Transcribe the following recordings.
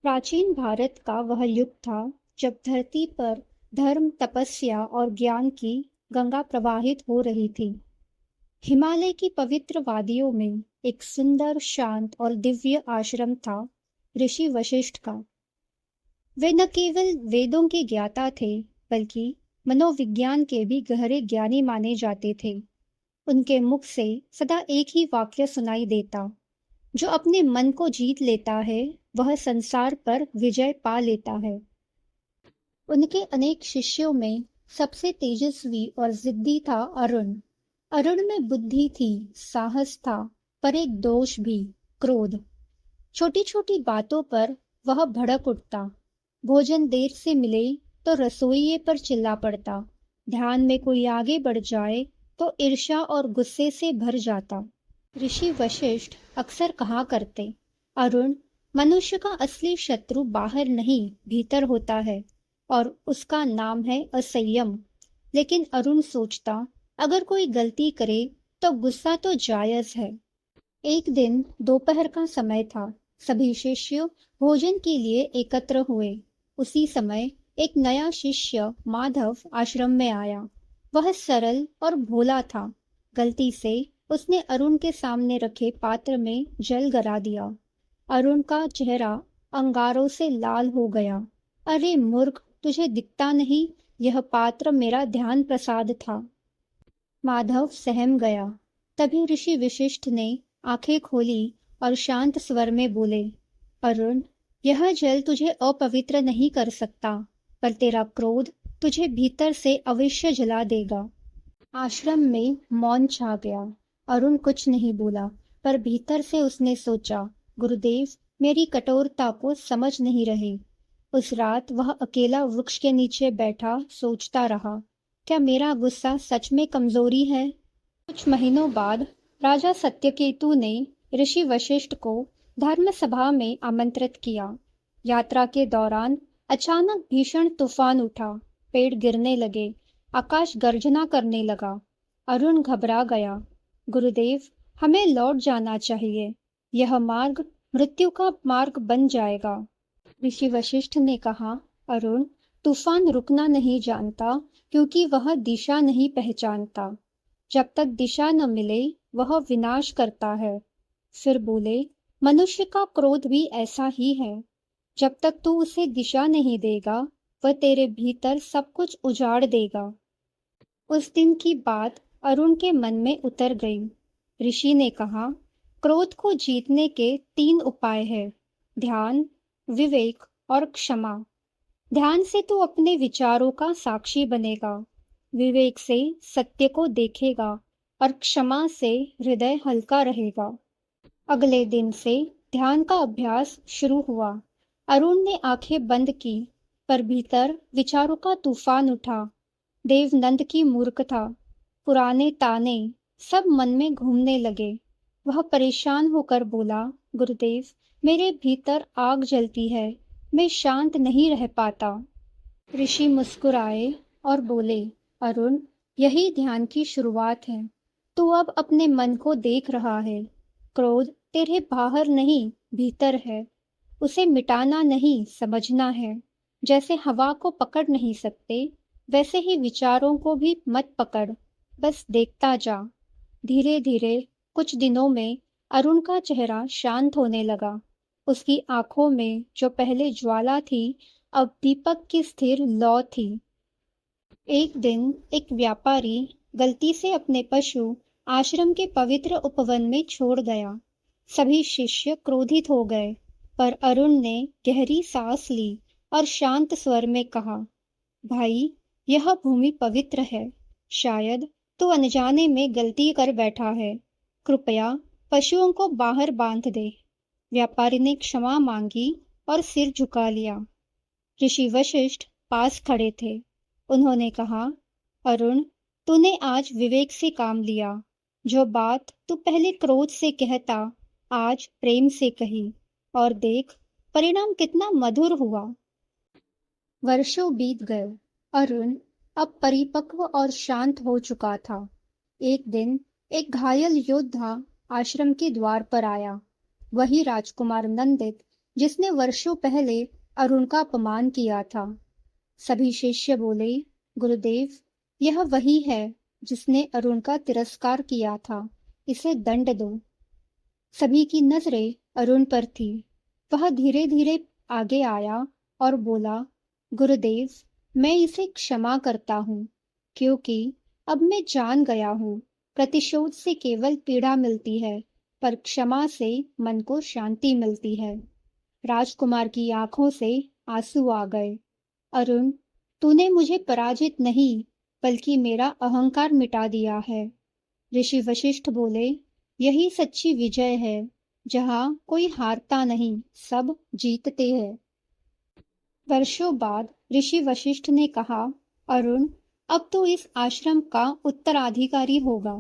प्राचीन भारत का वह युग था जब धरती पर धर्म, तपस्या और ज्ञान की गंगा प्रवाहित हो रही थी। हिमालय की पवित्र वादियों में एक सुंदर, शांत और दिव्य आश्रम था, ऋषि वशिष्ठ का। वे न केवल वेदों के ज्ञाता थे, बल्कि मनोविज्ञान के भी गहरे ज्ञानी माने जाते थे। उनके मुख से सदा एक ही वाक्य सुनाई देता, जो अपने मन को जीत लेता है, वह संसार पर विजय पा लेता है। उनके अनेक शिष्यों में सबसे तेजस्वी और जिद्दी था अरुण। अरुण में बुद्धि थी, साहस था, पर एक दोष भी, क्रोध। छोटी छोटी बातों पर वह भड़क उठता। भोजन देर से मिले तो रसोइये पर चिल्ला पड़ता। ध्यान में कोई आगे बढ़ जाए तो ईर्ष्या और गुस्से से भर जाता। ऋषि वशिष्ठ अक्सर कहा करते, अरुण, मनुष्य का असली शत्रु बाहर नहीं, भीतर होता है, और उसका नाम है असंयम। लेकिन अरुण सोचता, अगर कोई गलती करे तो गुस्सा तो जायज है। एक दिन दोपहर का समय था। सभी शिष्य भोजन के लिए एकत्र हुए। उसी समय एक नया शिष्य माधव आश्रम में आया। वह सरल और भोला था। गलती से उसने अरुण के सामने रखे पात्र में जल गिरा दिया। अरुण का चेहरा अंगारों से लाल हो गया। अरे मूर्ख, तुझे दिखता नहीं, यह पात्र मेरा ध्यान प्रसाद था। माधव सहम गया। तभी ऋषि वशिष्ठ ने आंखें खोली और शांत स्वर में बोले, अरुण, यह जल तुझे अपवित्र नहीं कर सकता, पर तेरा क्रोध तुझे भीतर से अवश्य जला देगा। आश्रम में मौन छा गया। अरुण कुछ नहीं बोला, पर भीतर से उसने सोचा, गुरुदेव मेरी कठोरता को समझ नहीं रहे। उस रात वह अकेला वृक्ष के नीचे बैठा सोचता रहा, क्या मेरा गुस्सा सच में कमजोरी है? कुछ महीनों बाद राजा सत्यकेतु ने ऋषि वशिष्ठ को धर्म सभा में आमंत्रित किया। यात्रा के दौरान अचानक भीषण तूफान उठा। पेड़ गिरने लगे, आकाश गर्जना करने लगा। अरुण घबरा गया। गुरुदेव, हमें लौट जाना चाहिए, यह मार्ग मृत्यु का मार्ग बन जाएगा। ऋषि वशिष्ठ ने कहा, अरुण, तूफान रुकना नहीं जानता, क्योंकि वह दिशा नहीं पहचानता। जब तक दिशा न मिले वह विनाश करता है। फिर बोले, मनुष्य का क्रोध भी ऐसा ही है। जब तक तू उसे दिशा नहीं देगा, वह तेरे भीतर सब कुछ उजाड़ देगा। उस दिन की बात अरुण के मन में उतर गई। ऋषि ने कहा, क्रोध को जीतने के 3 उपाय हैं, ध्यान, विवेक और क्षमा। ध्यान से तू अपने विचारों का साक्षी बनेगा, विवेक से सत्य को देखेगा, और क्षमा से हृदय हल्का रहेगा। अगले दिन से ध्यान का अभ्यास शुरू हुआ। अरुण ने आंखें बंद की, पर भीतर विचारों का तूफान उठा। देवनंद की मूर्खता, पुराने ताने सब मन में घूमने लगे। वह परेशान होकर बोला, गुरुदेव, मेरे भीतर आग जलती है, मैं शांत नहीं रह पाता। ऋषि मुस्कुराए और बोले, अरुण, यही ध्यान की शुरुआत है। तू अब अपने मन को देख रहा है। क्रोध तेरे बाहर नहीं, भीतर है। उसे मिटाना नहीं, समझना है। जैसे हवा को पकड़ नहीं सकते, वैसे ही विचारों को भी मत पकड़, बस देखता जा। धीरे धीरे कुछ दिनों में अरुण का चेहरा शांत होने लगा। उसकी आंखों में जो पहले ज्वाला थी, अब दीपक की स्थिर लौ थी। एक दिन एक व्यापारी गलती से अपने पशु आश्रम के पवित्र उपवन में छोड़ गया। सभी शिष्य क्रोधित हो गए, पर अरुण ने गहरी सांस ली और शांत स्वर में कहा, भाई, यह भूमि पवित्र है। शायद तू अनजाने में गलती कर बैठा है। कृपया पशुओं को बाहर बांध दे। व्यापारी ने क्षमा मांगी और सिर झुका लिया। ऋषि वशिष्ठ पास खड़े थे। उन्होंने कहा, अरुण, तूने आज विवेक से काम लिया। जो बात तू पहले क्रोध से कहता, आज प्रेम से कही, और देख परिणाम कितना मधुर हुआ। वर्षों बीत गए। अरुण अब परिपक्व और शांत हो चुका था। एक दिन एक घायल योद्धा आश्रम के द्वार पर आया। वही राजकुमार नंदित, जिसने वर्षों पहले अरुण का अपमान किया था। सभी शिष्य बोले, गुरुदेव, यह वही है जिसने अरुण का तिरस्कार किया था, इसे दंड दो। सभी की नजरें अरुण पर थी। वह धीरे धीरे आगे आया और बोला, गुरुदेव, मैं इसे क्षमा करता हूँ, क्योंकि अब मैं जान गया हूँ, प्रतिशोध से केवल पीड़ा मिलती है, पर क्षमा से मन को शांति मिलती है। राजकुमार की आंखों से आंसू आ गए। अरुण, तूने मुझे पराजित नहीं, बल्कि मेरा अहंकार मिटा दिया है। ऋषि वशिष्ठ बोले, यही सच्ची विजय है, जहां कोई हारता नहीं, सब जीतते हैं। वर्षों बाद ऋषि वशिष्ठ ने कहा, अरुण, अब तो इस आश्रम का उत्तराधिकारी होगा।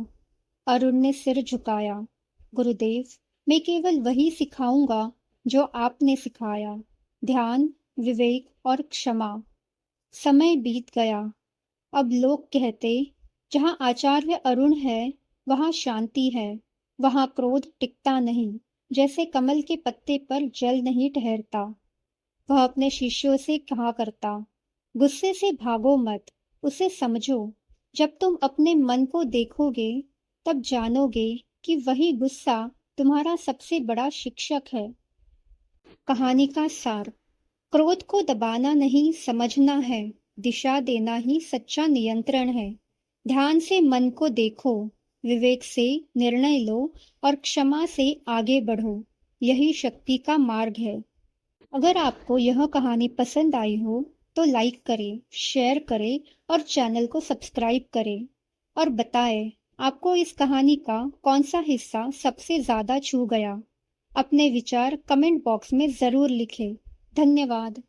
अरुण ने सिर झुकाया। गुरुदेव, मैं केवल वही सिखाऊंगा जो आपने सिखाया, ध्यान, विवेक और क्षमा। समय बीत गया। अब लोग कहते, जहाँ आचार्य अरुण है वहाँ शांति है, वहाँ क्रोध टिकता नहीं, जैसे कमल के पत्ते पर जल नहीं ठहरता। वह अपने शिष्यों से कहा करता, गुस्से से भागो मत, उसे समझो। जब तुम अपने मन को देखोगे, तब जानोगे कि वही गुस्सा तुम्हारा सबसे बड़ा शिक्षक है। कहानी का सार, क्रोध को दबाना नहीं, समझना है। दिशा देना ही सच्चा नियंत्रण है। ध्यान से मन को देखो, विवेक से निर्णय लो और क्षमा से आगे बढ़ो। यही शक्ति का मार्ग है। अगर आपको यह कहानी पसंद आई हो तो लाइक करें, शेयर करें और चैनल को सब्सक्राइब करें। और बताएं, आपको इस कहानी का कौन सा हिस्सा सबसे ज़्यादा छू गया। अपने विचार कमेंट बॉक्स में ज़रूर लिखें। धन्यवाद।